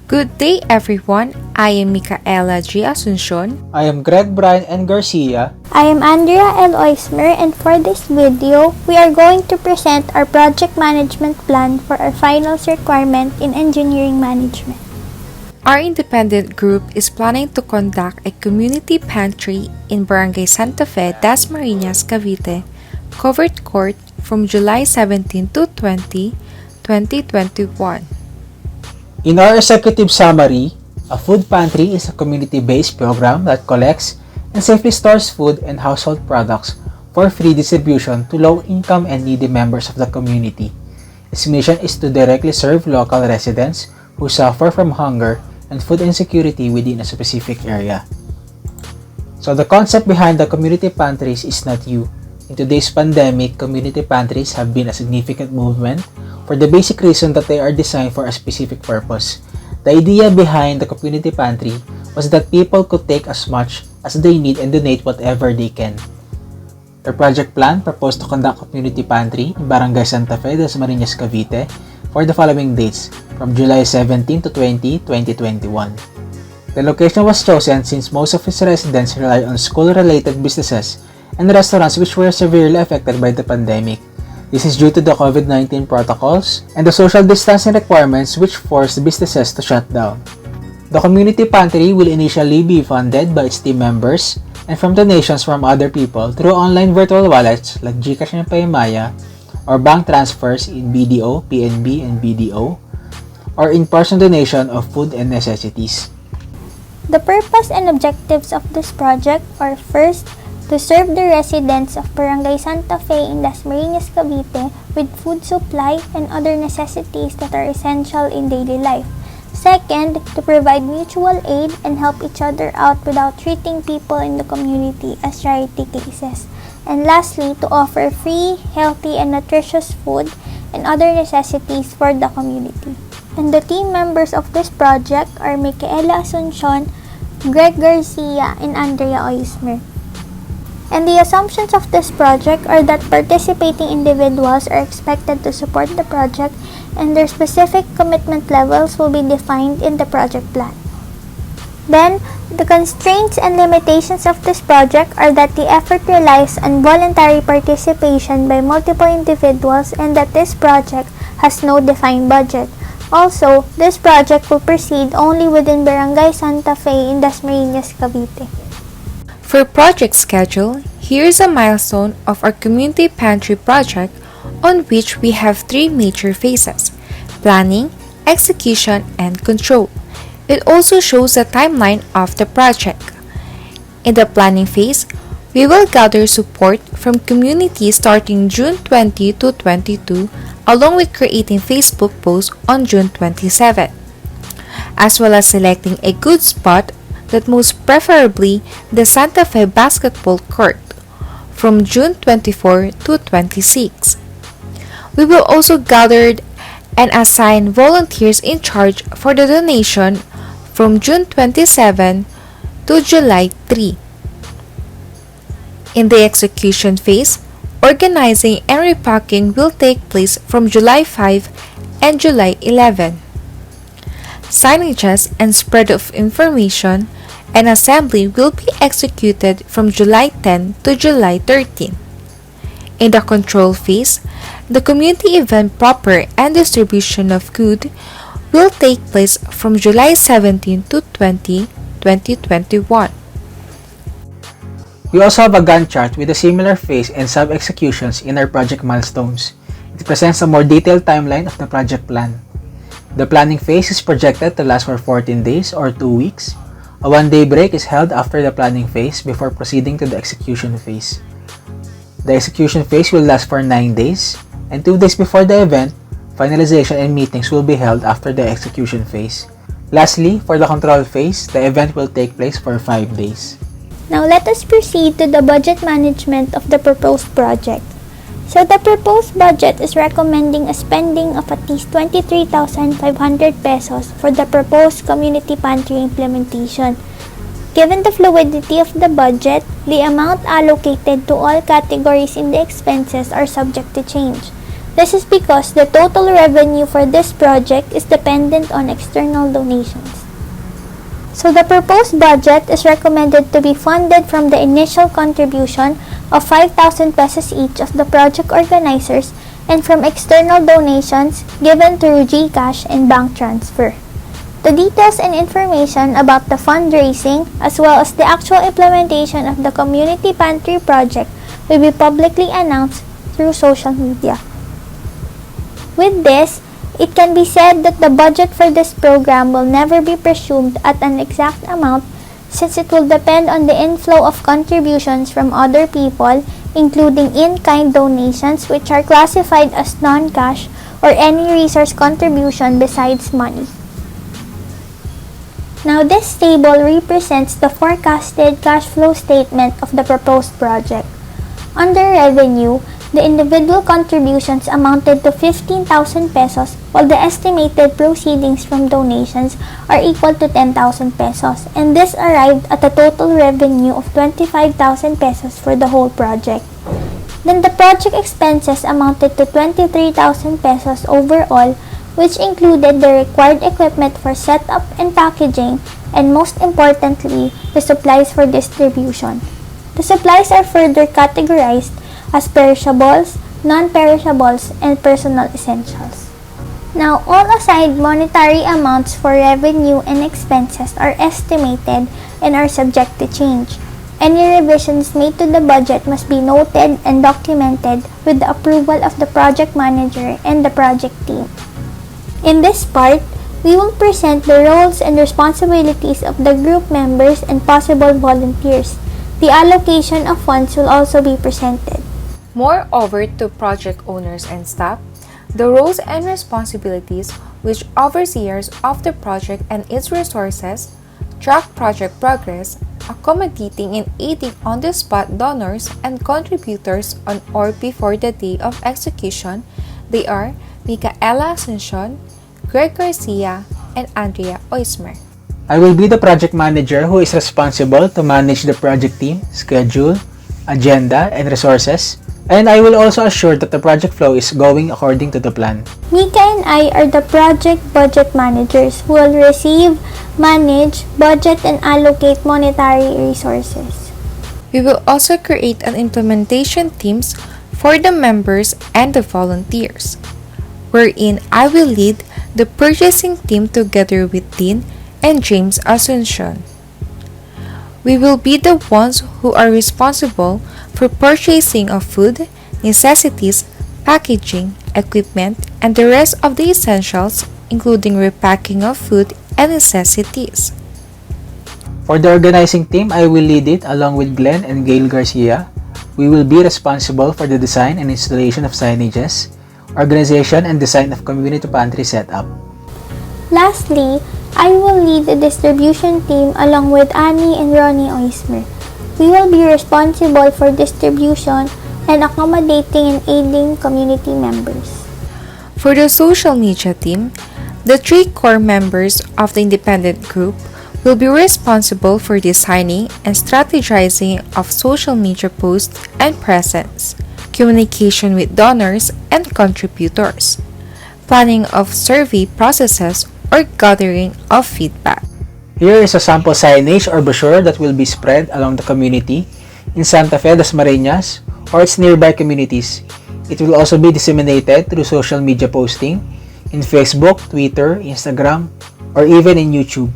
Good day everyone, I am Mikaela G. Asuncion. I am Greg, Brian, and Garcia. I am Andrea L. Oesmer, and for this video, we are going to present our project management plan for our finals requirement in engineering management. Our independent group is planning to conduct a community pantry in Barangay Santa Fe, Dasmariñas, Cavite, covered court from July 17 to 20, 2021. In our executive summary, a food pantry is a community-based program that collects and safely stores food and household products for free distribution to low-income and needy members of the community. Its mission is to directly serve local residents who suffer from hunger and food insecurity within a specific area. So the concept behind the community pantries is not new. In today's pandemic, community pantries have been a significant movement for the basic reason that they are designed for a specific purpose. The idea behind the community pantry was that people could take as much as they need and donate whatever they can. The project plan proposed to conduct a community pantry in Barangay Santa Fe, Dasmariñas, Cavite for the following dates from July 17 to 20, 2021. The location was chosen since most of its residents rely on school-related businesses and restaurants which were severely affected by the pandemic. This is due to the COVID-19 protocols and the social distancing requirements which forced businesses to shut down. The community pantry will initially be funded by its team members and from donations from other people through online virtual wallets like GCash and Paymaya, or bank transfers in BDO, PNB, and BDO, or in-person donation of food and necessities. The purpose and objectives of this project are: first, to serve the residents of Barangay Santa Fe in Dasmariñas, Cavite with food supply and other necessities that are essential in daily life. Second, to provide mutual aid and help each other out without treating people in the community as charity cases. And lastly, to offer free, healthy, and nutritious food and other necessities for the community. And the team members of this project are Mikaela Asuncion, Greg Garcia, and Andrea Oesmer. And the assumptions of this project are that participating individuals are expected to support the project and their specific commitment levels will be defined in the project plan. Then, the constraints and limitations of this project are that the effort relies on voluntary participation by multiple individuals and that this project has no defined budget. Also, this project will proceed only within Barangay Santa Fe in Dasmariñas, Cavite. For project schedule, here's a milestone of our community pantry project on which we have three major phases: planning, execution, and control. It also shows the timeline of the project. In the planning phase, we will gather support from community starting June 20 to 22, along with creating Facebook posts on June 27, as well as selecting a good spot, that most preferably the Santa Fe basketball court, from June 24 to 26. We will also gather and assign volunteers in charge for the donation from June 27 to July 3. In the execution phase, organizing and repacking will take place from July 5 and July 11. Signages and spread of information and assembly will be executed from July 10 to July 13. In the control phase, the community event proper and distribution of food will take place from July 17 to 20, 2021. We also have a Gantt chart with a similar phase and sub-executions in our project milestones. It presents a more detailed timeline of the project plan. The planning phase is projected to last for 14 days or 2 weeks. A 1-day break is held after the planning phase before proceeding to the execution phase. The execution phase will last for 9 days, and 2 days before the event, finalization and meetings will be held after the execution phase. Lastly, for the control phase, the event will take place for 5 days. Now let us proceed to the budget management of the proposed project. So the proposed budget is recommending a spending of at least 23,500 pesos for the proposed community pantry implementation. Given the fluidity of the budget, the amount allocated to all categories in the expenses are subject to change. This is because the total revenue for this project is dependent on external donations. So the proposed budget is recommended to be funded from the initial contribution of 5,000 pesos each of the project organizers and from external donations given through GCash and bank transfer. The details and information about the fundraising as well as the actual implementation of the Community Pantry project will be publicly announced through social media. With this, it can be said that the budget for this program will never be presumed at an exact amount since it will depend on the inflow of contributions from other people, including in-kind donations which are classified as non-cash or any resource contribution besides money. Now this table represents the forecasted cash flow statement of the proposed project. Under revenue, the individual contributions amounted to 15,000 pesos while the estimated proceedings from donations are equal to 10,000 pesos, and this arrived at a total revenue of 25,000 pesos for the whole project. Then the project expenses amounted to 23,000 pesos overall, which included the required equipment for setup and packaging, and most importantly, the supplies for distribution. The supplies are further categorized as perishables, non-perishables, and personal essentials. Now, all assigned monetary amounts for revenue and expenses are estimated and are subject to change. Any revisions made to the budget must be noted and documented with the approval of the project manager and the project team. In this part, we will present the roles and responsibilities of the group members and possible volunteers. The allocation of funds will also be presented. Moreover, to project owners and staff, the roles and responsibilities which overseers of the project and its resources, track project progress, accommodating and aiding on-the-spot donors and contributors on or before the day of execution, they are Mikaela Asuncion, Garcia, and Andrea Oesmer. I will be the project manager who is responsible to manage the project team, schedule, agenda, and resources, and I will also assure that the project flow is going according to the plan. Mika and I are the project budget managers who will receive, manage, budget, and allocate monetary resources. We will also create an implementation teams for the members and the volunteers, wherein I will lead the purchasing team together with Dean and James Asuncion. We will be the ones who are responsible for purchasing of food, necessities, packaging, equipment, and the rest of the essentials, including repacking of food and necessities. For the organizing team, I will lead it along with Glenn and Gail Garcia. We will be responsible for the design and installation of signages, organization and design of community pantry setup. Lastly, I will lead the distribution team along with Annie and Ronnie Oesmer. We will be responsible for distribution and accommodating and aiding community members. For the social media team, the three core members of the independent group will be responsible for designing and strategizing of social media posts and presence, communication with donors and contributors, planning of survey processes, or gathering of feedback. Here is a sample signage or brochure that will be spread along the community in Santa Fe, Dasmariñas, or its nearby communities. It will also be disseminated through social media posting in Facebook, Twitter, Instagram, or even in YouTube.